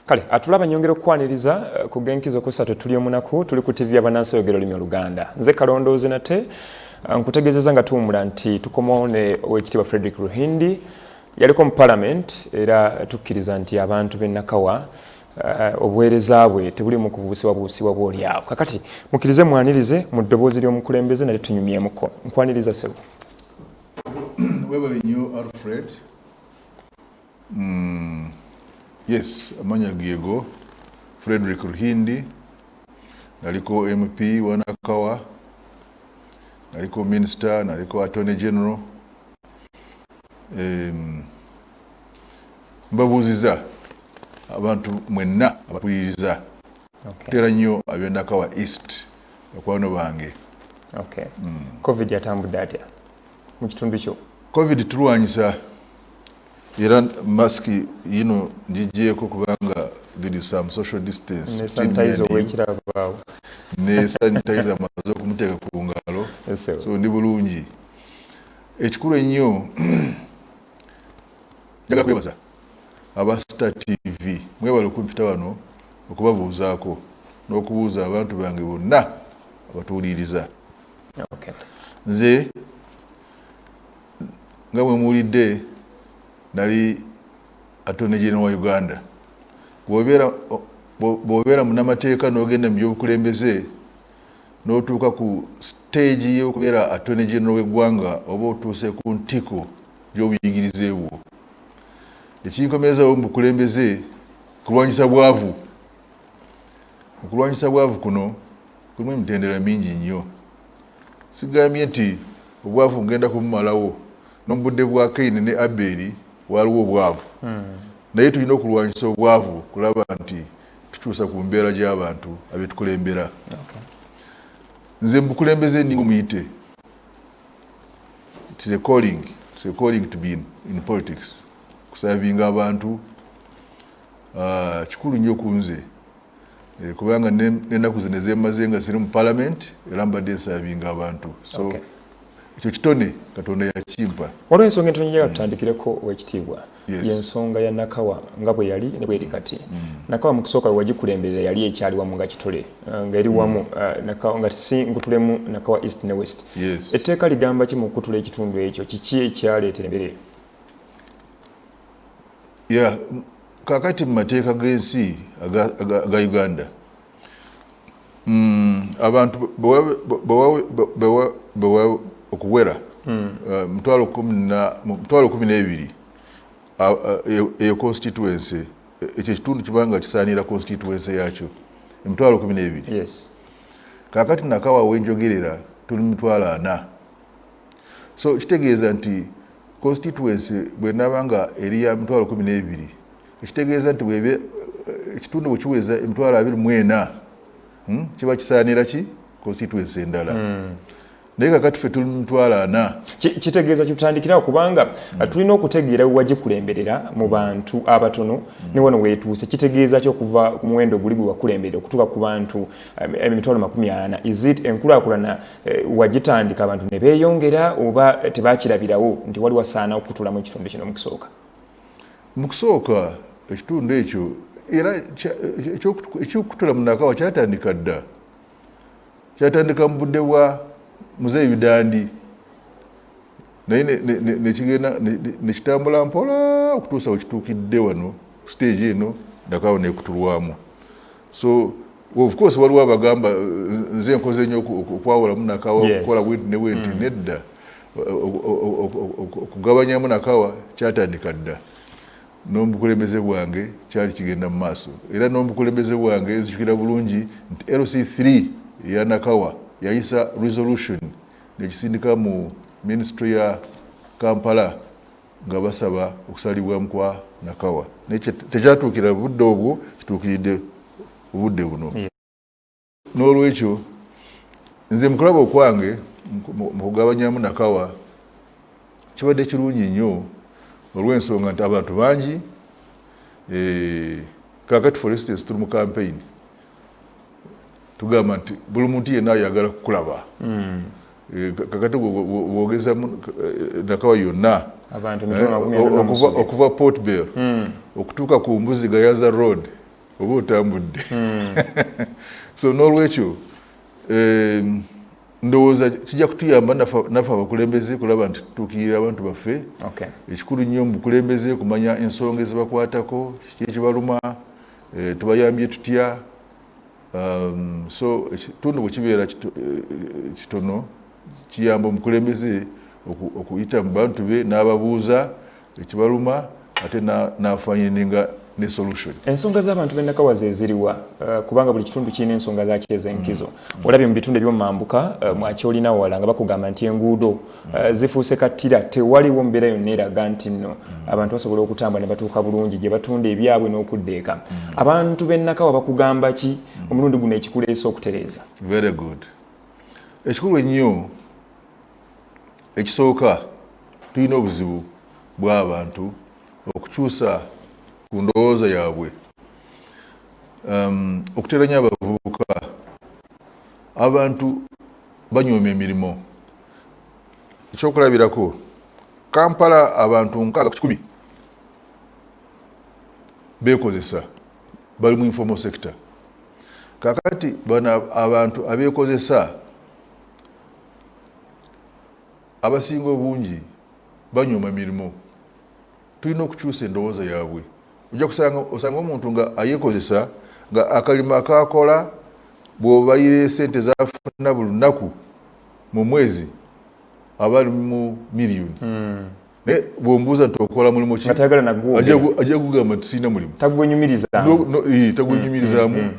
Kale atulaba nyongera okwaniriza ku genkizo kusatu tuli omunaku tuli ku TV abanansi yogero limi Oluganda nze kalondooze nate nkutegezeza nga tuwumula nti tukomawo ne owekitiibwa Frederick Ruhindi yaliko mu parliament era tukkiriza nti abantu b'e Nakawa obuweereza bwe tebuli mu kubuusibwa bw'olyawo kakati mukkirize mwanirize mu ddoboozi ly'omukulembeze nate tunyumyemuko nkwaniriza sebo webale nnyo Alfred. Yes, amanya Giego, Frederick Ruhindi, naliko MP wa Nakawa, naliko Minister, naliko Attorney General. Mbabuuziza abantu mwenna abapuliriza kutera nnyo ab'e Nakawa East bakwano bange. Okay. COVID yatambudde atya mu kitundu kyo? COVID tulwanyisa era maski yino njigyeko kubanga there is some social distance. Ne sanitizer wekirabaawo. Ne sanitizer amaze okumuteeka ku ngalo. So ndi bulungi. Ekikulu ennyo njagala kwebaza aba Star TV mwebale okumpita wano okubabuuzaako n'okubuuza abantu bange bonna abatuwuliriza. Okay. Nze nga bwe muwulidde nali Attorney General wa Uganda. Bw'obeera munnamateeka n'ogenda mu by'obukulembeze n'otuuka ku stage y'okubeera Attorney General w'eggwanga oba otuuse ku ntiko gy'obuyigirize bwo. Ekinkomerezawo mu bukulembeze kulwanyisa bwavu. Okulwanyisa bwavu kuno kulimu emitendera mingi nnyo. Sigambye nti obwavu ngenda kumumalawo no mu budde bwa Kaini ne Aberi waliwo obwavu. Naye tulina okulwanyisa obwavu kulaba nti tukyusa ku mbeera gy'abantu abetukulembera. Nze mbukulembeze ningo muyite. It's a calling to be in politics. Kusavinga abantu kikulu nnyo ku nze kubanga n'ennaku zino ez'emaze nga ziri mu parliament era mbadde nsavinga abantu. So ekyo kitone Katonda yakimpa. Waliwo ensonga entono njagala tutandikireko owekitiibwa y'ensonga ya Nakawa nga bwe yali ne bweri kati. Nakawa mu kusooka wagikulemberera yali ekyali wamu nga kitole nga eri wamu Nakawa nga si nkutulemu Nakawa East ne West. Etteeka ligamba ki mu kutula ekitundu ekyo kiki ekyaleetera embeera? Kakati mu mateeka g'ensi aga Uganda abantu bewa okuwera 12,000 eyo constituency ekyo ekitundu kibanga kisaanira constituency yakyo 12,000. Yes. Kakati Nakawa wenjogerera tuli 40,000. So kitegeeza nti constituency bwenabanga eri ya 12,000 ekitegeeza nti bwebe ekitundu bwe kiweza 24,000 kiba kisaanira ki constituency endala. Naye kakati ffe tuli 40,000. Kitegeeza kitandikirawo kubanga tulina okutegeera wagikulemberera mu bantu abatono ne wano weetuuse. Kitegeeza ki okuva ku muwendo guli gwe wakulemberera okutuuka ku bantu 40,000? Is it enkulaakulana wagitandika abantu ne beeyongera oba tebakirabirawo nti wali wasaana okutulamu ekitundu kino mu kusooka? Mu kusooka ekitundu ekyo era ekyokutula mu Nakawa kyatandika dda. Kyatandika mu budde bwa Muzeeyi Bidandi naye nekitambula mpola okutuusa wekituukidde wano stage eno Nakawa nekutulwamu. So of course waliwo abagamba nze nkoze nnyo okwawulamu Nakawa okukola bwenti ne bwenti. Nedda okugabanyamu Nakawa kyatandika dda n'omukulembeze bwange kyali kigenda mu maaso era n'omukulembeze bwange nzijukira bulungi nti LC3 ya Nakawa yayisa resolution nekisindika mu ministry ya Kampala nga basaba okusalibwamu kwa Nakawa. Tekyatuukira budde obwo kituukiridde obudde buno. N'olwekyo nze mukulaba okwange mu kugabanyamu Nakawa kibadde kirungi nnyo olw'ensonga nti abantu bangi kakati for instance tuli mu campaign tugamba nti buli muntu yenna ayagala kukulaba. Kakati bwogeza Nakawa yonna abantu okuva Port Bell okutuuka ku Mbuzi Gayaza Road oba otambudde. So n'olwekyo ndowooza kijja kutuyamba naffe abakulembeze kulaba nti tutuukirira abantu baffe. Ekikulu nnyo mu bukulembeze kumanya ensonga ezibakwatako, kiki ekibaluma, tubayambye tutya. So ekitundu bwe kibeera kitono kiyamba omukulembeze okuyita mu bantu be n'ababuuza ekibaluma ate n'afayininga ne solution. Ensonga z'abantu b'Enakawa ze ziriwa kubanga buli kitundu kirina ensonga zaakyo ez'enkizo. Olabye mu bitundu eby'omumambuka mwakyolina wala nga bakugamba nti enguudo zifuuse kattira, tewaliwo mbeera yonna eraga nti nno abantu basobola okutambula ne batuuka bulungi gye batunda ebyabwe n'okudda eka. Abantu b'Enakawa bakugamba ki omulundi guno ekikuleese okutereeza? Very good. Ekikulu ennyo ekisooka tulina obuzibu bw'abantu okukyusa ku ndowooza yaabwe. Okuteranya abavubuka, abantu banyooma emirimu. Ekyokulabirako, Kampala abantu 610 beekozesa bali mu informal sector. Kakati bano abantu abeekozesa abasinga obungi banyooma emirimu. Tulina okukyusa endowooza yaabwe. Ojja osanga omuntu nga ayeekozesa nga akalima akakola bw'obayire sente zafuna buli lunaku mu mwezi abali mu miliyoni. Naye bw'ombuuza nti okola mulimu ki, ajja kugamba nti sirina mulimu. Tagwenyumirizaamu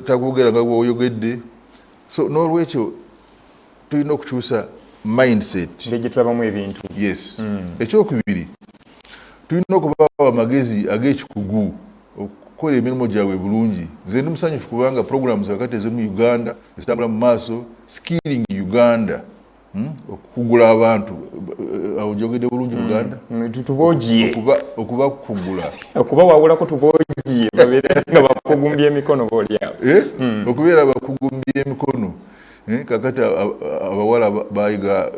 tagwogera nga bw'oyogedde. So n'olwekyo tulina okukyusa mindset gye tulabamu ebintu. Yes. Ekyokubiri, tulina okubawa amagezi ag'ekikugu okukola emirimu gyabwe bulungi. Nze ndi musanyufu kubanga programs kakati ezimu Uganda ezitambula mu maaso, Skilling Uganda, okugula abantu awo njogedde bulungi Uganda, tubogiye okubakugula, okubawawulako tubogiye babeere nga bakugumbye emikono boolyawo, okubeera bakugumbye emikono. Kakati abawala bayiga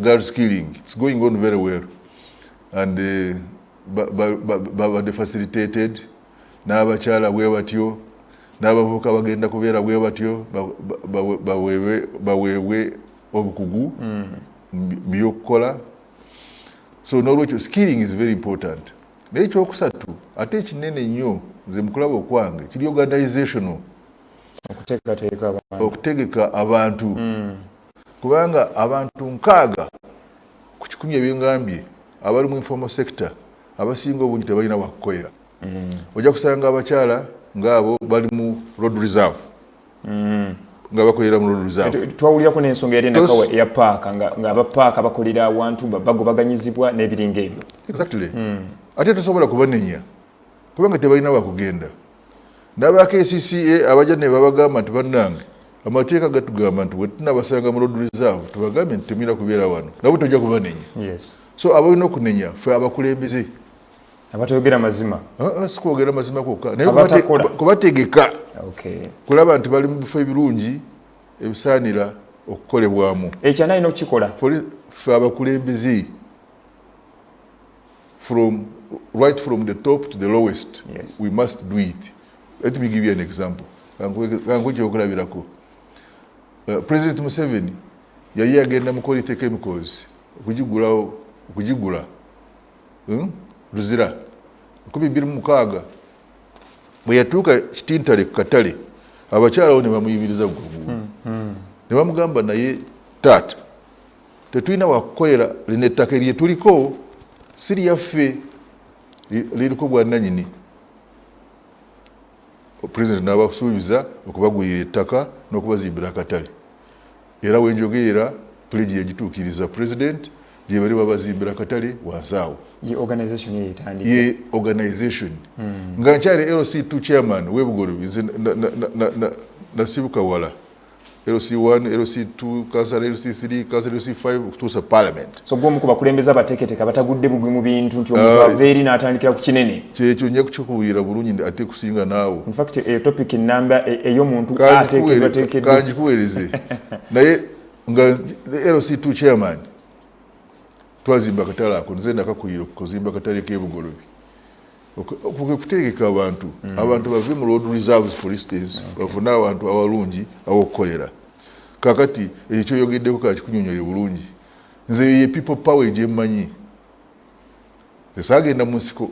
girl skilling. It's going on very well, and babadde facilitated n'abakyala bwe batyo n'abavubuka bagenda kubeera bwe batyo baweebwe obukugu by'okukola. So n'olwekyo skilling is very important. Naye ekyokusatu ate ekinene nnyo nze mukulaba okwange kiri organizational, okutegeka abantu. Kubanga abantu 6 ku 10 ebyengambye abali mu informal sector abasinga obungi tebalina wakukolera. Ojja kusanga abakyala ng'abo bali mu road reserve, nga bakolera mu road reserve. Twawulirako n'ensonga yali Enakawa eya paaka nga abapaaka bakolera awantu bagobaganyizibwa n'ebiringa ebyo. Exactly. Ate tosobola kubanenya kubanga tebalina wakugenda. N'aba KCCA abajja ne babagamba nti bannange amateeka gatugamba nti bwe tunabasanga mu road reserve tubagambe nti temira kubeera wano, nabo tojja kubanenya. Yes. So abalina okunenya ffe abakulembeze abatayogera mazima. Sikwogera mazima kwokka naye kubategeka kulaba nti bali mu bifo ebirungi ebisaanira okukolebwamu. Ekyo anaalina okukikola ffe abakulembeze right from the top to the lowest. Yes. We must do it. Let me give you an example. Kangu kyokulabirako. President Museveni yali agenda mu Quality Chemicals okugigula Luzira 2026. Bwe yatuuka Kitintale ku katale abakyalawo ne bamuyibiriza gugu. Ne bamugamba naye taata tetulina wakukolera lino ettaka lye tuliko si lyaffe liriko bwannannyini. President n'abasuubiza okubagulira ettaka n'okubazimbira akatale. Era wenjogerera pledge yagituukiriza President gye bali babazimbira akatale wansi awo. Ye organization. Nga nkyali LC2 chairman w'Ebugolobi nze nasibuka wala. LC1, LC2, Council LC3, Council LC5 okutuusa Parliament. So gwomu ku bakulembeze abateeketeka batagudde bugwi mu bintu nti omuntu ava eri n'atandikira ku kinene. Kyekyo nja kukikubuulira bulungi ate kusinga naawe. In fact topic namba ey'omuntu ateekeddwa. Kanjikuweereze. Naye nga LC2 chairman twazimba katale ako nze nakakuyira okuzimba katale k'ebugolobi okuteekeka abantu bave mu road reserves for instance bafune abantu awalungi aw'okukolera kakati ekyo yogeddeko kakikunyonyoye bulungi nze ye people power egyemmanyi nze saagenda mu nsiko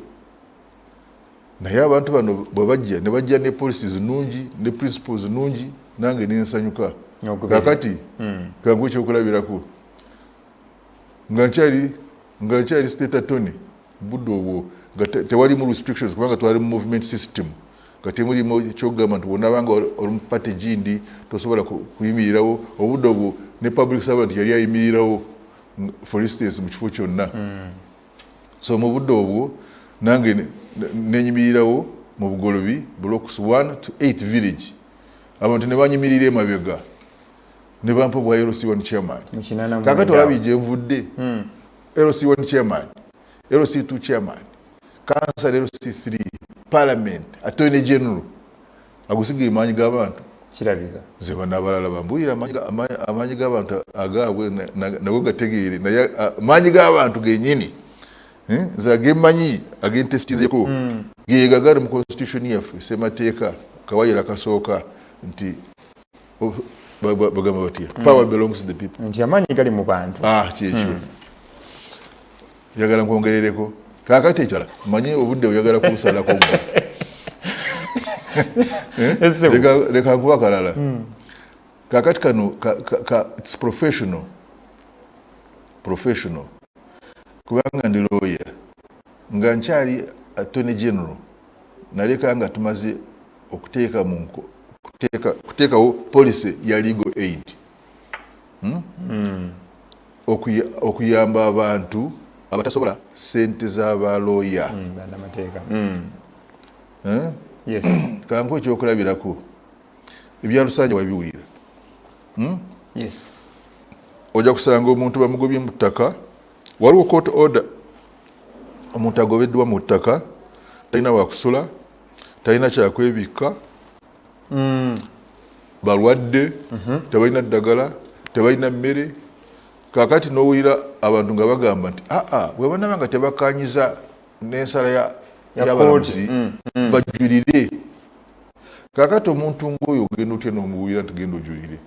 naye abantu bano bwe bajja ne bajja ne policies nungi ne principles nungi nange nensanyuka kakati kangu ekyokulabirako nga nkyali state attorney budde obwo nga tewalimu restrictions kubanga twali mu movement system nga temulimu ekyokugamba nti bwonabanga oli mu party gindi tosobola kuyimirirawo obudde obwo ne public servant yali ayimirirawo for instance mu kifo kyonna so mu budde obwo nange nenyimirirawo mu bugolobi blocks 1 to 8 village abantu ne banyimirira emabega ne bampa bwa LC1 chairman kakati olabi gye nvudde LC1 chairman LC2 chairman council LC3 parliament attorney general agusiga emanyi g'abantu kirabika ze banabalala bambuyira amanyi g'abantu agaabwe nago gategeere naye amanyi g'abantu genyini nze gemanyi agentestizeko gegagale mu constitution yaffe semateeka kawayira kasooka nti bagamba batya power belongs to the people nti amanyi gali mu bantu kyekyo yagala nkwongerereko kakati ekyala manyi obudde oyagala kubusalako leka nkuba kalala kakati kano it's professional kubanga ndi lawyer nga nkyali attorney general naleka nga tumaze okuteekawo policy ya legal aid okuyamba abantu abatasobola sente z'abalooya kanku ekyokulabirako ebyalusanja wabiwulira ojja kusanga omuntu bamugobye mu ttaka waliwo court order omuntu agobeddwa mu ttaka talina wakusula talina kyakwebikka balwadde tebalina ddagala tebalina mmere kakati n'owulira abantu nga bagamba nti bwe banaba nga tebakanyiza n'ensala y'abalamuzi bajulire kakati omuntu ng'oyo ogenda otya n'omuwulira nti genda ojulire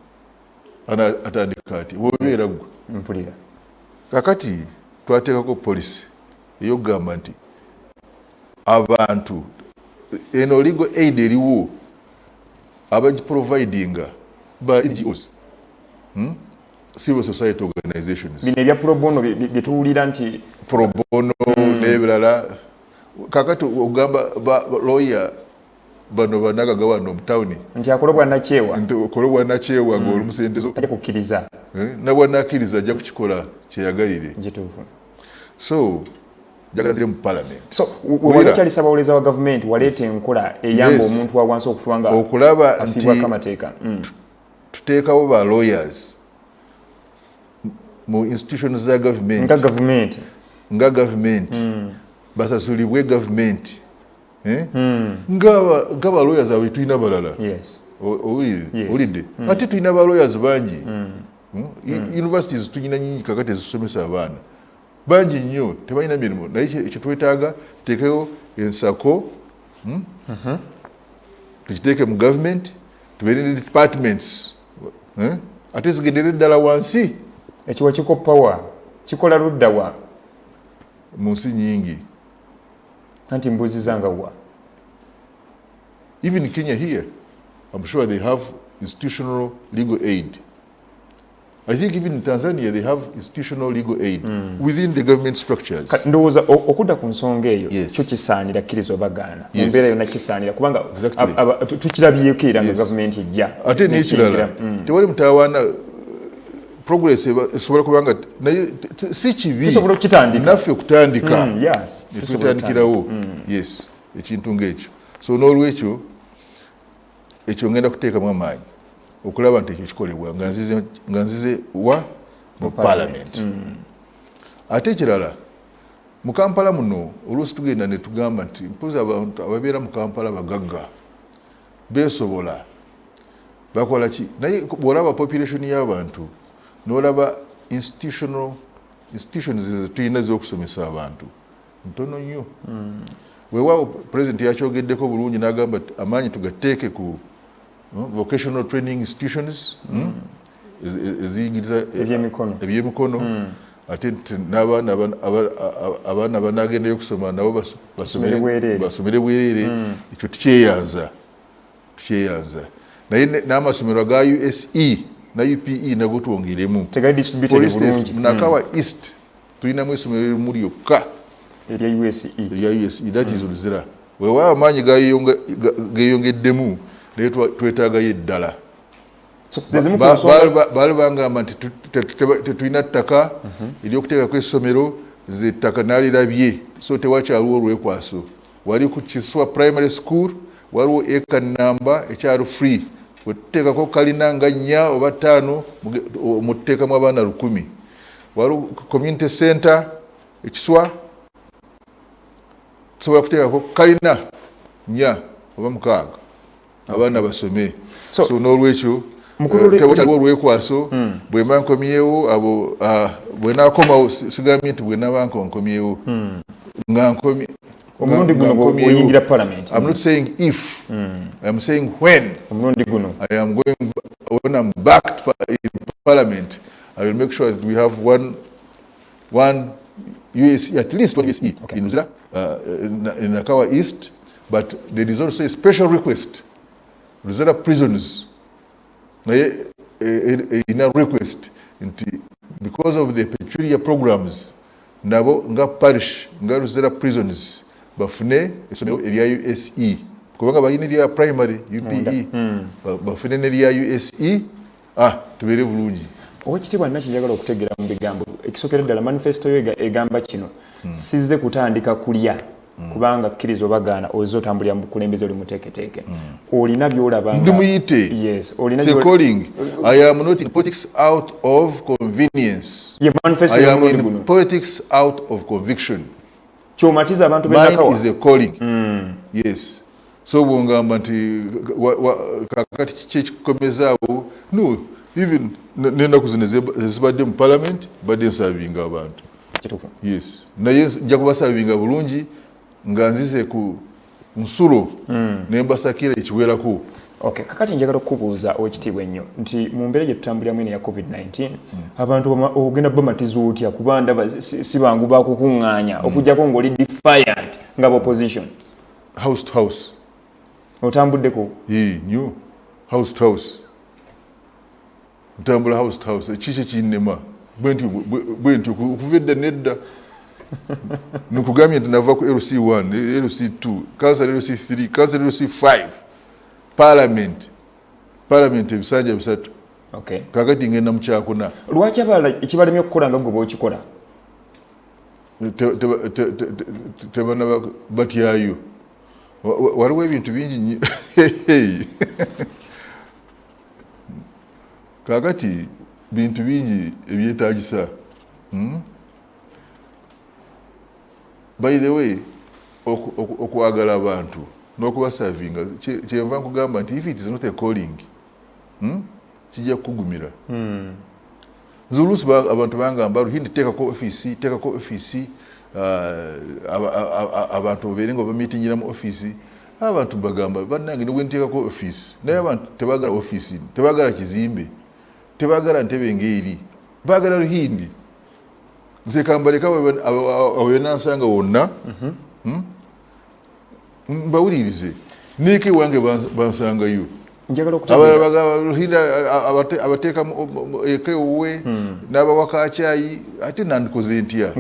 atandika ati wobeera gwe mpulira kakati twateekako policy eyokugamba nti abantu eno legal aid eriwo abagiprovidinga ba NGOs civil society organizations bino ebya pro bono byetuwulira nti pro bono n'ebirala kakati ogamba lawyer bano banagaga wano mu tawuni nti akolebwa nakyewa ng'oli mu sente zo tajja kukkiriza nabwanakkiriza ajja kukikola kyeyagalire gituufu so jagazire mu parliament so walakyalisa abawoleza wa gavumenti waleeta enkola eyamba omuntu wa wansi okufuba nga okulaba afiibwako amateeka tuteekawo ba lawyers mu institutions za nga gavumenti basasulibwe gavumenti nga ba lawyers abwe tulina balala owulidde ate tulina ba lawyers bangi universities tulina nyingi kakati ezisomesa abaana bangi nnyo tebalina mirimu naye ekitwetaaga tuteekewo ensako tukiteeke mu gavumenti tubeere ne departments ate zigendere ddala wansi ekiwa kiko power kikola luddawa mu nsi nyingi anti mbuzizanga wa even Kenya here I'm sure they have institutional legal aid. I think even in Tanzania they have institutional legal aid within the government structures. Ndowooza okudda ku nsonga eyo kyo kisaanira kkirizo bagaana mu mbeera yonna kisaanira kubanga tukirabyeko era nga gavumenti ejja ate n'ekirala tewali mutawaana progress esobola kubanga naye si kibi tusobola okitandika naffe okutandika tutandikirawo yes ekintu ng'ekyo so n'olwekyo ekyo ngenda kuteekamu amaanyi okulaba nti ekyo kikolebwa nga nzize wa mu parliament ate ekirala mu Kampala muno oluusi tugenda ne tugamba nti mpozi abantu ababeera mu Kampala bagagga beesobola bakola ki naye bw'olaba population y'abantu n'olaba institutional institutions tuyina ez'okusomesa abantu ntono nnyo weewaawo president yakyogeddeko bulungi n'agamba amaanyi tugateeke ku vocational training institutions eziyigiriza ebyemikono ate abaana banaagendayo okusoma nabo basomere bwereere ekyo tukyeyanza naye n'amasomero ga USE na UPE nago twongeremu. For instance, Nakawa East tulinamu essomero erimu lyokka erya USE, that is Luzira. Weewaawo amaanyi geeyongeddemu naye twetaagayo eddala. Baali bangamba nti tetulina ttaka ery'okuteekako essomero, ze ttaka naalirabye, so tewakyaliwo olwekwaso. Wali ku Kiswa Primary School waliwo eka namba ekyali free, wetuteekako kalina nga 4 oba 5 muteekamu abaana 100. Waliwo community center ekiswa tusobola kuteekako kalina 4 oba 6 abaana basome. So n'olwekyo tewakyaliwo olwekwaso bwe nkomyewo abo bwe naakomawo sigambye nti bwe naaba nkomyewo nga nkomye. I'm not saying if, I'm saying when I am going, when I'm back in Parliament, I will make sure that we have one USE, at least one USE in Luzira, in Nakawa East, but there is also a special request. Luzira prisons, in a request, because of the peculiar programs, nabo nga parish, nga Luzira prisons, bafune essomero erya USE kubanga balina erya primary UPE bafune n'erya USE tubeere bulungi. Oweekitiibwa Nakingi njagala okutegeera mu bigambo ekisokera ddala manifesto yo egamba kino sizze kutandika kulya kubanga kkiriza obagaana ozze otambulira mu bukulembeze oli muteeketeeke olina by'olaba ndi muyite. Yes, olina calling. I am not in politics out of convenience. Manifesto I am in politics out of conviction. Kyomatiza abantu Mine is a calling. Yes. So bwongamba nti kakati kyekikomezaawo no even n'ennaku zino ezibadde mu parliament badde nsavinga abantu. Yes. Naye nja kubasavinga bulungi nga nzize ku nsulo nembasakira ekiwerako. Okay, kakati njagala okubuuza Oweekitiibwa ennyo nti mu mbeera gye tutambuliramu eno ya COVID-19 abantu ogenda bamatiza otya kuba ndaba si bangu bakukuŋŋaanya okuggyako ng'oli defiant nga opposition. House to house. Otambuddeko? Nnyo. House to house. Ntambula house to house. Kiki kinnema bwe nti okuva edda nedda nkugambye nti nava ku LC1, LC2, council LC3, council LC5. Parliament ebisanja 3. Okay. Kakati ngenda mu kyakuna. Lwaki abalala ekibalemye okukola nga gwe bw'okikola? Tebana batyayo. Waliwo ebintu bingi. Kakati bintu bingi ebyetaagisa. By the way, okwagala abantu n'okubasavinga kyenva nkugamba nti if it is not a calling kijja kukugumira. Nze abantu bangamba Ruhindi teekako ofiisi abantu babeere nga bamiitingira mu ofiisi. Abantu bagamba bannange ne bwe nteekako ofiisi naye abantu tebaagala ofiisi, tebaagala kizimbe, tebaagala ntebe ng'eri, baagala Ruhindi. Nze kambaleka awo nansanga wonna mbawulirize niike wange bansangayo. Njagala okutegeera Ruhindi abateeka eka ewuwe n'abawaka caayi ate nandikoze ntya?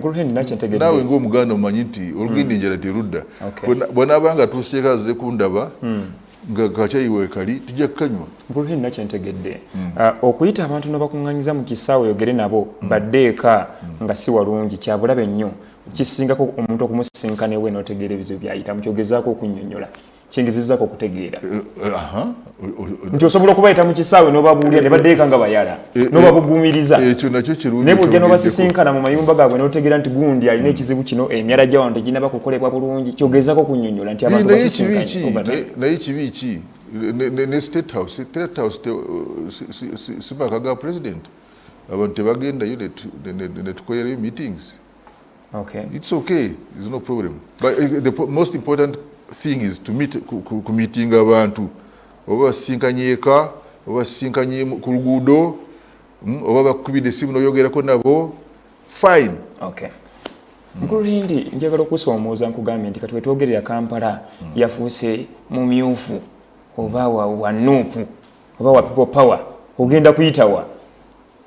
Naawe ng'Omuganda omanyi nti olugendo enjala terudda. Bw'anaabanga atuuseeko azze kundaba nga kacaayi weekali tujja kukanywa. Ruhindi nakyentegedde okuyita abantu n'abakuŋŋaanyiza mu kisaawe oyogere nabo badde eka nga si walungi kya bulabe nnyo kisingako omuntu okumusinkana ewe n'otegeera ebizibu by'ayitamu kyogezaako okunnyonnyola kyengezezzaako okutegeera nti osobola okubayita mu kisaawe n'obabuulira ne badde eka nga bayala n'obabugumiriza naye bw'ojja n'obasisinkana mu mayumba gaabwe n'otegeera nti gundi alina ekizibu kino emyala gya wano teginaba kukolebwa bulungi kyogezaako okunnyonnyola nti abantu basisinkanye. Naye kibi ki ne State House sibaka ga president abantu tebagendayo ne tukolerayo meetings. Okay. It's okay, there's no problem. But the most important thing is to meet ku meeting abantu. Oba basinkanye eka, oba basinkanye ku luguudo, oba bakubide essimu n'oyogerako nabo, fine. Okay. Mukulu Hindi njagala okusomooza nkugambye nti kati wetwogerera Kampala yafuuse mumyufu oba wa Nuupu oba wa People Power ogenda kuyitawa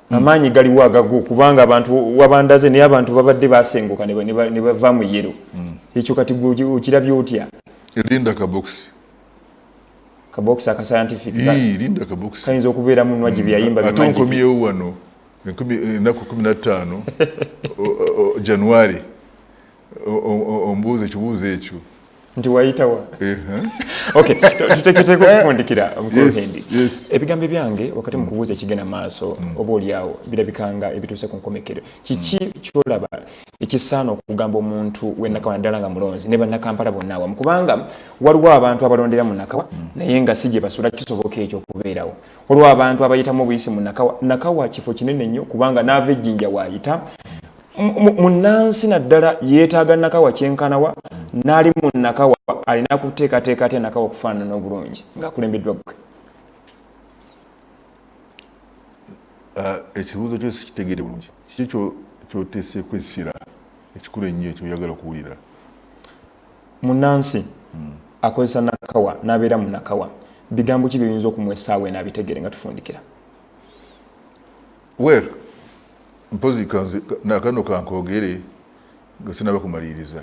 amaanyi galiwo agago kubanga abantu wabandaze naye abantu babadde basenguka ne bava mu yero ekyo kati okirabye otya? Linda kaboksi aka scientific linda kaboksi kayinza okubeera mu nwaji byayimba bimanyi ate nkomyewo wano ennaku 15 January ombuuza ekibuuzo ekyo nti wayitawa. Okay, tuteeketeeko okufundikira Mukulu Hindi. Ebigambo byange wakati mu kubuuza ekigenda maaso oba oliawo birabikanga ebituuse ku nkomekero. Kiki kyolaba ekisaana okugamba omuntu w'Nakawa naddala nga mulonzi ne bannakampala bonna awamu kubanga waliwo abantu abalondera mu Nakawa naye nga si gye basula kisoboka ekyo okubeerawo. Waliwo abantu abayitamu obuyisi mu Nakawa. Nakawa kifo kinene nnyo kubanga n'ava ejjinja waayita munansi naddala yeetaaga Nakawa kyenkanawa n'ali mu Nakawa alina kuteekateeka ate Nakawa okufaanana obulungi ng'akulembeddwa gwe. Ekibuuzo kyo sikitegeere bulungi. Kiki kyoteeseeko essira ekikulu ennyo ekyoyagala okuwulira? Munansi akozesa Nakawa n'abeera mu Nakawa bigambo ki biyinza okumwesaawe n'abitegere nga tufundikira? Well, mpozi nakano kankogere nga sinaba kumaliriza.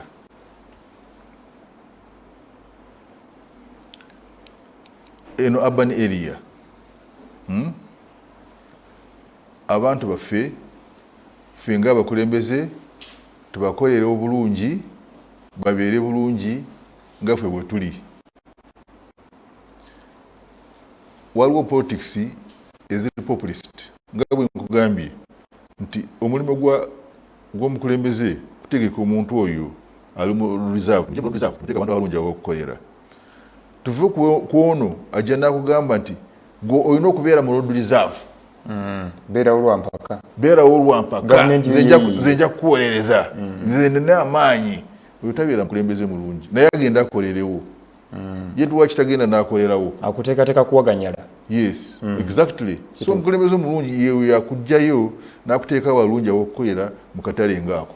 Eno urban area abantu baffe nga abakulembeze tubakolere obulungi babeere bulungi nga ffe bwe tuli. Waliwo politics eziri populist nga bwe nkugambye nti omulimu gw'omukulembeze kutegeka omuntu oyo ali mu reserve kutegeka abantu abalungi abokukolera. Tuve ku ono ajja n'akugamba nti gwe olina okubeera mu road reserve. Beerawo olwampaka nze nja kukuwolereza nze nina amaanyi. Oyo tabeera mukulembeze mulungi naye agenda akolerewo. Ye lwaki tagenda n'akolerawo? Akuteekateeka kuwaganyala. Yes, exactly. So omukulembeze mulungi yewe yakugjayo n'akuteeka walungi awokukolera mu katale ngaako.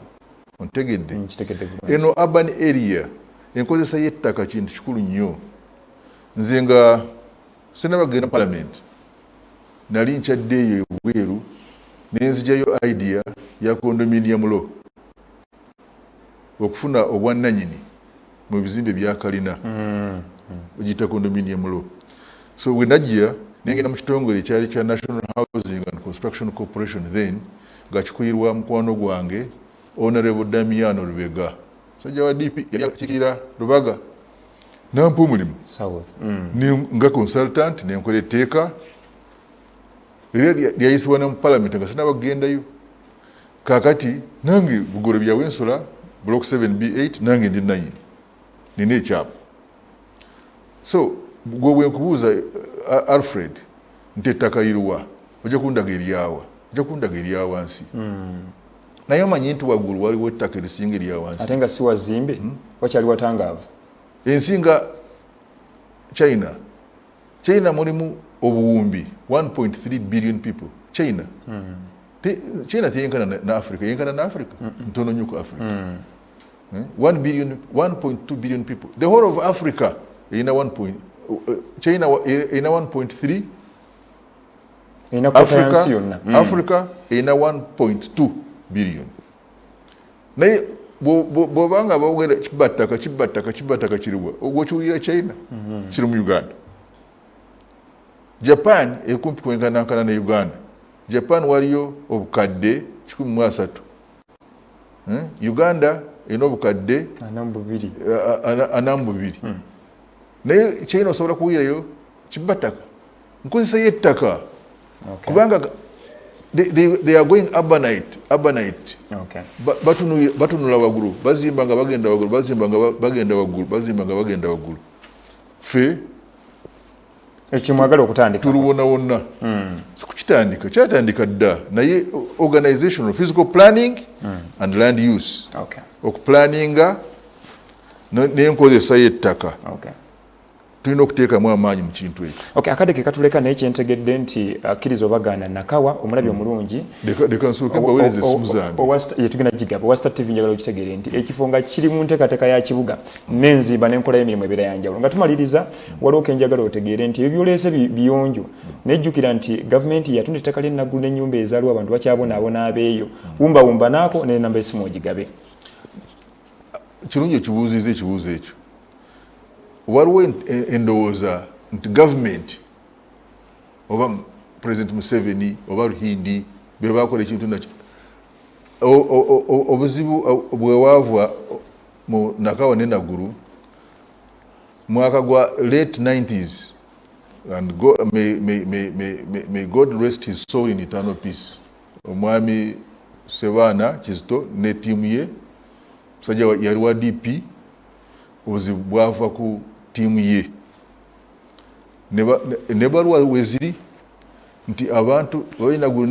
Ontegedde? Eno urban area enkozesa y'ettaka kintu kikulu nnyo. Nze nga sinabagenda parliament nali nkyaddeeyo ebweru nenzigyayo idea ya condominium law okufuna obwannannyini mu bizimbe bya kalina ogiyita condominium law. So we najja nengenda mu kitongole ekyali kya National Housing and Construction Corporation then nga kikuyirwa mukwano gwange Honorable Damiano Lubega sajja wa DP yali akiikirira Lubaga nampa omulimu nga consultant nenkola etteeka lyayisibwa ne mu parliament nga sinabagendayo. Kakati nange Bugoro bya Wensula block 7B8 nange ndi nanyi nina ekyapa. So gwe bwenkubuuza Alfred nti ettaka iruwa ojja kundaga eryawa ojja kundaga eryawansi naye omanyi nti waggulu waliwo ettaka erisinga eryawansi ate nga si wazimbe wakyali watangaavu. Ensinga China mulimu obuwumbi 1.3 billion people. China teyenkana na Africa, yenkana na Africa ntono nnyo ku Africa. 1.2 billion people. The whole of Africa ina China ina 1.3 Africa ina 1.2 billion. Naye bw'obanga bawogera kibattaka kiriwa ogwokiwulira China kiri mu Uganda. Japan ekumpi kwenkanankana ne Uganda. Japan waliyo obukadde 13. Uganda ina obukadde 42. Naye China osobola kuwulirayo kibattaka nkozesa y'ettaka kubanga they are going urbanite. Okay. Batunula waggulu bazimba nga bagenda waggulu bazimba nga bagenda waggulu. Fe ekimwagala okutandika tulubona wonna sikukitandika kyatandika dda naye organizational physical planning and land use okuplaninga n'enkozesa y'ettaka tulina okuteekamu amaanyi mu kintu ekyo akadeke katuleka naye kyentegedde nti akkiriza obagaana nakawa omulabi omulungi leka nsooke mbaweereza essimu zange tugenda gigaba owa Star TV njagala okitegeere nti ekifo nga kiri mu nteekateeka ya kibuga n'enzimba n'enkola y'emirimu ebeera yanjawulo nga tumaliriza waliwo ke njagala otegeere nti ebyo byoleese biyonjo nejjukira nti gavumenti yatunda ettaka ly'enaggulu n'ennyumba ezaaliwo abantu bakyabonaabona abeeyo wumbawumba naako n'enamba essimu ogigabe kirungi okibuuziza ekibuuzo ekyo waliwo endowooza nti gavumenti oba President Museveni oba Ruhindi be bakola ekintu nakyo obuzibu bwewava mu Nakawa ne Naguru mwaka gwa late 90s and may God rest his soul in eternal peace omwami Sebaana Kizito ne tiimu ye musajja yali wa DP obuzibu bwava ku tiimu ye ne baluwa weziri nti abantu Naguru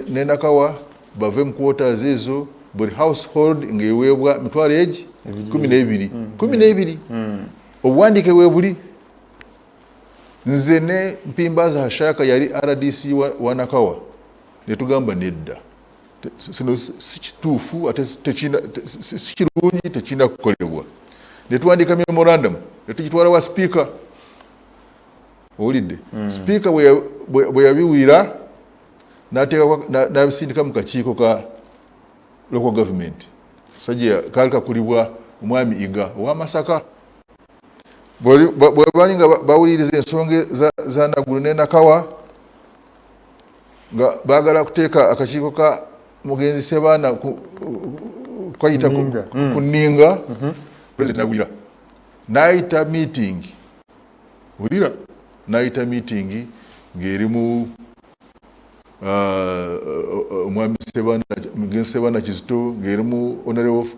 ne Nakawa bave mu quarters ezo buli household ng'eweebwa mitwalo egi 12 obuwandiike weebuli nze ne Mpimbaza Hashaka yali RDC wa Nakawa ne tugamba nedda sino si kituufu ate si kirungi tekirina kukolebwa ne tuwandika memorandum ne tugitwala wa speaker owulidde speaker bwe yabiwira n'abisindika mu kakiiko ka local government sajja kaali kakulibwa omwami Iga ow'Amasaka bwe bali nga bawuliriza ensonga za Naguru ne Nakawa nga baagala kuteeka akakiiko ka mugenzi Sebaana kwayita ku nninga President Nagwira n'ayita meeting wulira n'ayita meeting ng'erimu omwami mugenzi Sebaana Kizito ng'erimu Honorable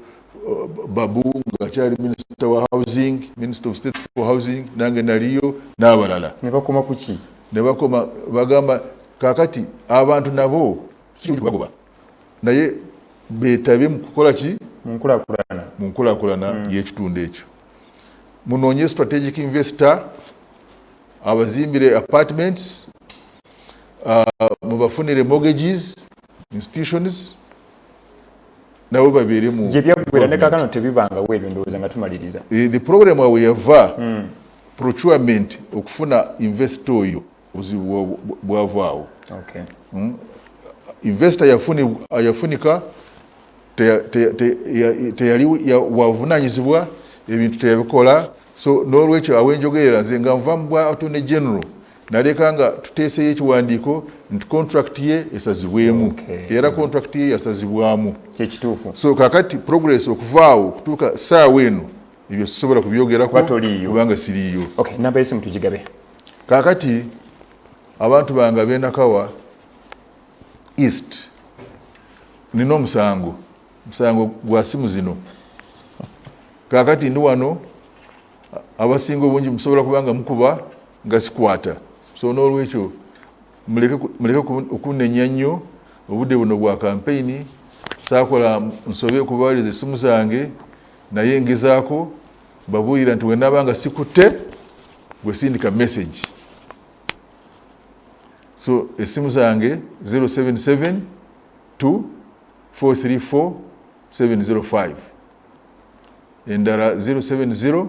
Babu ng'akyali Minister wa Housing, Minister of State for Housing nange naliyo n'abalala ne bakoma kuki ne bakoma bagamba kakati abantu nabo sibagoba naye beetabe mu kukola ki mu nkulaakulana y'ekitundu ekyo munoonye strategic investor abazimbire apartments mubafunire mortgages institutions nabo babeere mu gye byaggwera ne kaakano tebibangawo ebyo ndowooza nga tumaliriza the problem awe yava procurement okufuna investor oyo obuzibu bwavaawo investor yafunika teyali wavunaanyizibwa ebintu teyabikola so n'olwekyo awenjogerera nze nga nva mu bwa Attorney General naleka nga tuteeseyo ekiwandiiko nti contract ye esazibwemu era contract ye yasazibwamu kyekituufu so kakati progress okuvaawo kutuuka saawa eno ebyo sisobola kubyogerako kubanga siriiyo namba y'essimu tugigabe kakati abantu bange ab'e Nakawa East nina omusango gwa simu zino kakati ndi wano abasinga obungi musobola kubanga mukuba nga sikwata so n'olwekyo muleke okunenya nnyo obudde buno bwa campaign saakola nsobe okubaaliza essimu zange naye ngezaako babuulira nti wenabanga sikutte gwe sindika message so essimu zange 077 434 705 endala 070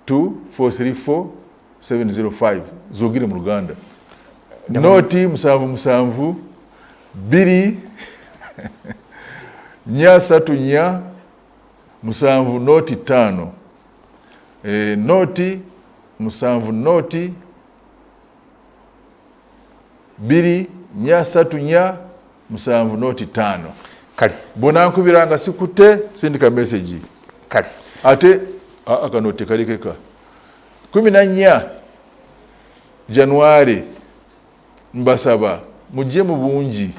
434 705 zogire mu Luganda noti 77 2 3 7 noti 5 noti 7 noti 2 3 7 noti 5 kale bonankubiranga sikutte sindika message kale ate akanoti kalikeka 14 January mbasaba mujje mu bungi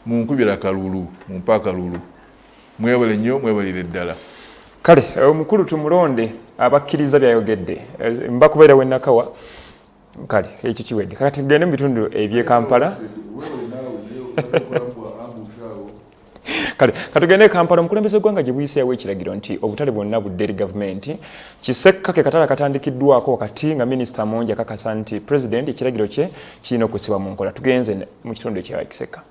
munkubira kalulu mumpaka lulu mwebale nnyo mwebalire ddala kale omukulu tumulonde abakkiriza byayogedde mbakubeera we Nakawa kale ekyo kiwedde kakati tugende mu bitundu eby'e Kampala kale katugende e Kampala omukulembeze gwanga gye buyise yawe ekiragiro nti obutale bwonna budde eri gavumenti Kisekka ke katala katandikiddwako wakati nga minisita Amongi akakasa nti president ekiragiro kye kirina okusibwa mu nkola. Tugenze mu kitundu ekya Kisekka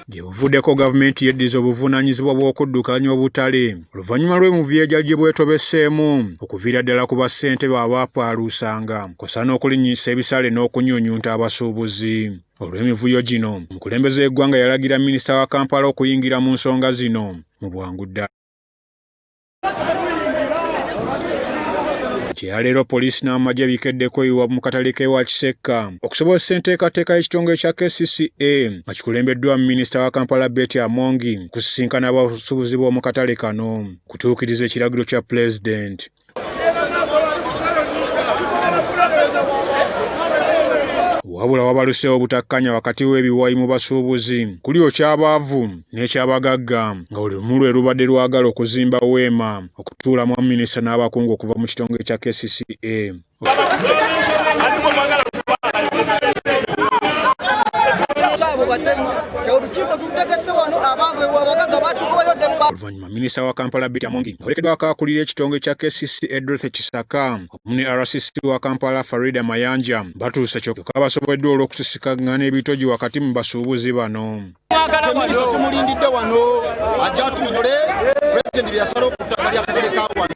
gye buvuddeko gavumenti yeddiza obuvunaanyizibwa bw'okuddukanya obutale oluvannyuma lw'emuvi ejajje bwetobeseemu okuviira ddala ku bassentebe abaapaaluusanga kosa n'okulinnyisa ebisale n'okunyuunyunta abasuubuzi. Olw'emivuyo gino omukulembeze w'eggwanga yalagira minisita wa Kampala okuyingira mu nsonga zino mu bwangu ddala. Leero poliisi n'amagye bikeddeko ewa mu katale k'ewa Kisekka okusobozesa enteekateeka y'ekitongole kya KCCA nga kikulembeddwa minisita wa Kampala Betty Amongi kusisinkana abasuubuzi b'omu katale kano kutuukiriza ekiragiro kya pulezidenti. Wabula wabaluseewo obutakkanya wakati w'ebiwayi mu basuubuzi kuli eky'abaavu n'eky'abagagga nga buli lumu lwe lubadde lwagala okuzimba weema okutuulamu minisita n'abakungu okuva mu kitongole kya KCCA. Oluvannyuma minisita wa Kampala Betty Amongi awerekeddwako akulira ekitongole kya KCCA Dorothy Kisaka wamu ne RCC wa Kampala Farida Mayanja batuuse kyokka basoboleddwa olw'okusisikagana ebitogi wakati mu basuubuzi bano. Tumulindidde wano ajja tunyole pulezidenti byasala okutaka lya katale ka wano.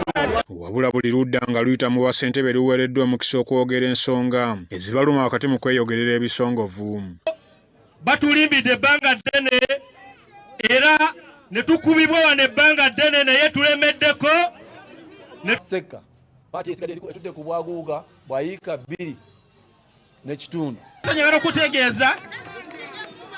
Wabula buli ludda nga luyita mu bassentebe luweereddwa omukisa okwogera ensonga ezibaluma wakati mu kweyogerera ebisongovu. Batulimbidde ebbanga ddene era ne tukubibwa wano ebbanga ddene naye tulemeddeko Kisekka pati esigadde etudde ku bwaguuga bwayiika 2 n'ekitundu. Njagala okutegeeza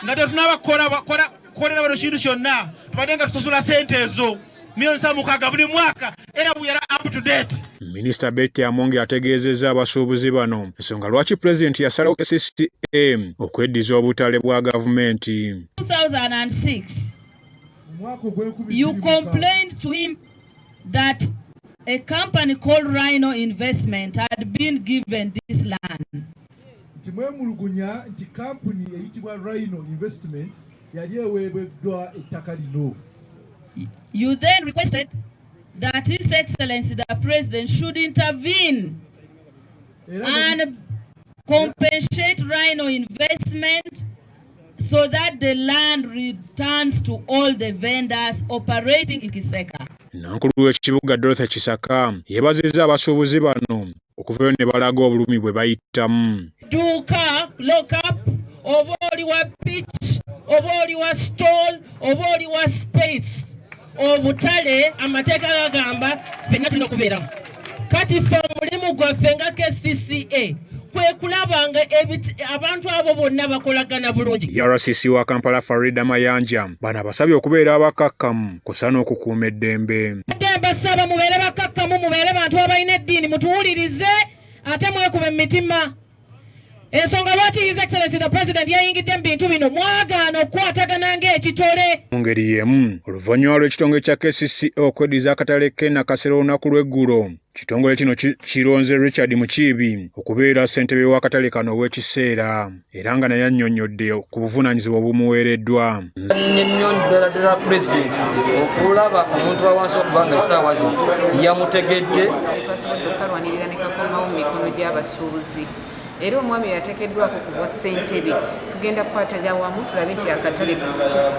nga tetunabakolera bano kintu kyonna tubadde nga tusasula ssente ezo milioni 7 buli mwaka era we are up to date. Minisita Betty Amongi ategeezezza abasuubuzi bano ensonga lwaki pulezidenti yasalawo KCCA okweddiza obutale bwa gavumenti. 2006 you complained to him that a company called Rhino Investment had been given this land. Timwemulugunya nti kampuni eyitibwa Rhino Investments yali eweebeddwa ettaka lino. You then requested that His Excellency the President should intervene and compensate Rhino Investment so that the land returns to all the vendors operating in Kisekka. Nankulu w'ekibuga Dorothy Kisaka yeebazizza abasuubuzi bano okuvayo ne balaga obulumi bwe bayitamu. Duka, lock up, oba oli wa pitch, oba oli wa stall, oba oli wa space. Obutale amateeka gagamba ffenna tulina okubeeramu. Kati ffe omulimu gwaffe nga KCCA kwe kulabanga abantu abo bonna bakolagana bulungi. RCC wa Kampala Farida Mayanja bano abasabye okubeera abakakkamu kusa n'okukuuma eddembe. Mbasaba mubeere bakakkamu, mubeere bantu abalina eddiini, mutuwulirize ate mwekuba emitima. Ensonga lwaki His Excellency the President yayingidde mu bintu bino mwagaana okukwatagana ng'ekitole. Mu ngeri y'emu oluvannyuma lw'ekitongole kya KCCA okweddiza akatale k'e Nakasero olunaku lw'eggulo kitongole kino kironze Richard Mukiibi okubeera ssentebe w'akatale kano ow'ekiseera era nga naye annyonnyodde ku buvunaanyizibwa obumuweereddwa. Nnyonnyonnyodde ddala pulezidenti okulaba omuntu wa wansi okuba nga essaawa zino yamutegedde. Twasobodde okalwanirira ne kakomawo mu mikono gy'abasuubuzi. Era omwami yateekeddwako ku bwa ssentebe tugenda kukwatira wamu tulabe nti akatale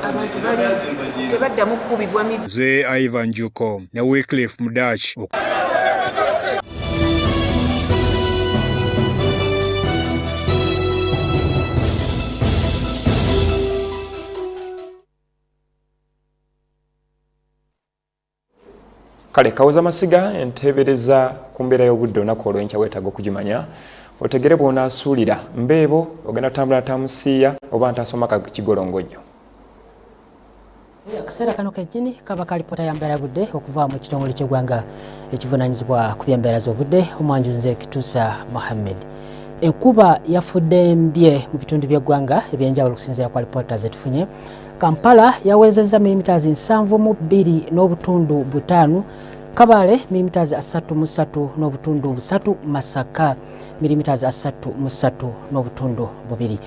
abantu bali tebaddamu kkubibwa Ze Ivan Juko ne Wycliffe Mudach. Kale Kawoza Masiga entebereza ku mbeera y'obudde olunaku olw'enkya weetaaga okugimanya otegere bw'onaasuulira mbeebo ogenda kutambula tamusiiya oba ntaasoma kigolongojjo. Akaseera kano kennyini kaba kalipota ya mbeera y'obudde okuva mu kitongole ky'eggwanga ekivunaanyizibwa ku by'embeera z'obudde omwanjuzi nze Kituusa Mohammed. Enkuba yafudde mbye mu bitundu by'eggwanga ebyenjawulo okusinziira ku alipoota ze tufunye. Kampala yawezezza milimita 7.2 n'obutundu 5 Kabale milimeters 3.3 n'obutundu 3, Masaka milimeters 3.3 n'obutundu 2.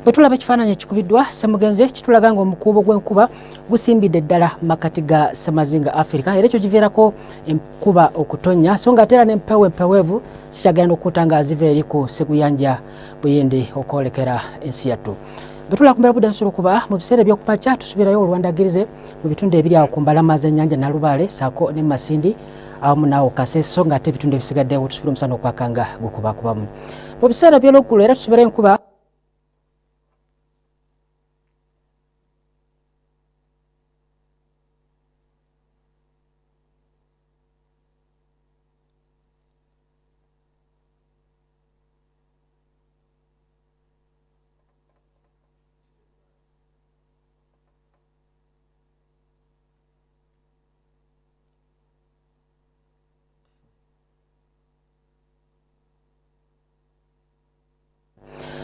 Bwetulaba ekifaananyi ekikubiddwa Ssemugenzi kitulaga nga omukuubo gw'enkuba gusimbidde ddala makati ga Ssemazinga Africa era ekyo kiviirako enkuba okutonya so nga ate era n'empewo empeweevu sikyagenda okukuta nga ziva eri ku Seguyanja Buyindi okwolekera ensi yattu. Bwetulaba ku mbeera budde nsobola okuba mu biseera eby'okumakya tusuubirayo olwandagirize mu bitundu ebiri awo ku mbalama z'ennyanja Nalubaale saako ne Masindi awamu naawo Kaseso ng'ate ebitundu ebisigaddewo tusuubira omusana okwakanga gukubakubamu. Mu biseera by'olweggulo era tusuubirayo enkuba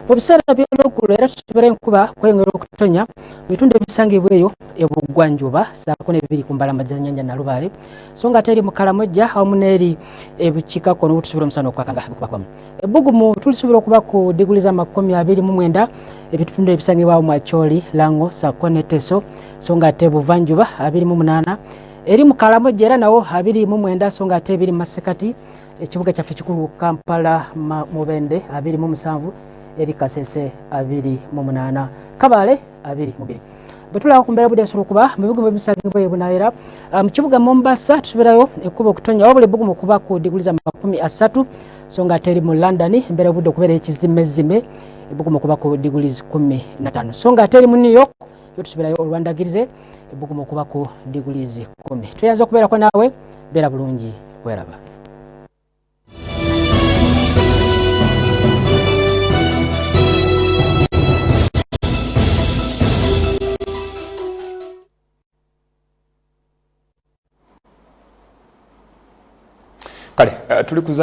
mu biseera by'olweggulo era tusuubira enkuba kweyongera okutonya mu bitundu ebisangibwa eyo ebugwanjuba saako n'ebiri ku mbalama z'ennyanja Nalubaale so nga ate eri mu Kalamojja awamu n'eri ebukiikakkono tusuubira omusana okwakanga gukubakubamu. Ebbugumu tulisuubira okuba ku diguli za 29 ebitundu ebisangibwa mu Acholi, Lango saako ne Teso so nga ate Buvanjuba 28 eri mu Kalamojja era nawo 29 so nga ate ebiri mu Masekati ekibuga kyaffe kikulu Kampala Mubende 27 eri Kasese 28 Kabale 22. Bwetulaba ku mbeera budde nsobola okuba mu bibuga ebimusangibwa ebunaayira mu kibuga Mombasa tusuubirayo enkuba okutonya wabula ebbugumu okuba ku diguli za 30 so nga ate eri mu London embeera budde okubeera ekizimezime ebbugumu okuba ku diguli 15 so nga ate eri mu New York yo tusuubirayo olwandagirize ebbugumu okuba ku diguli 10. Tuyanza okubeerako naawe beera bulungi weraba. Kale tuli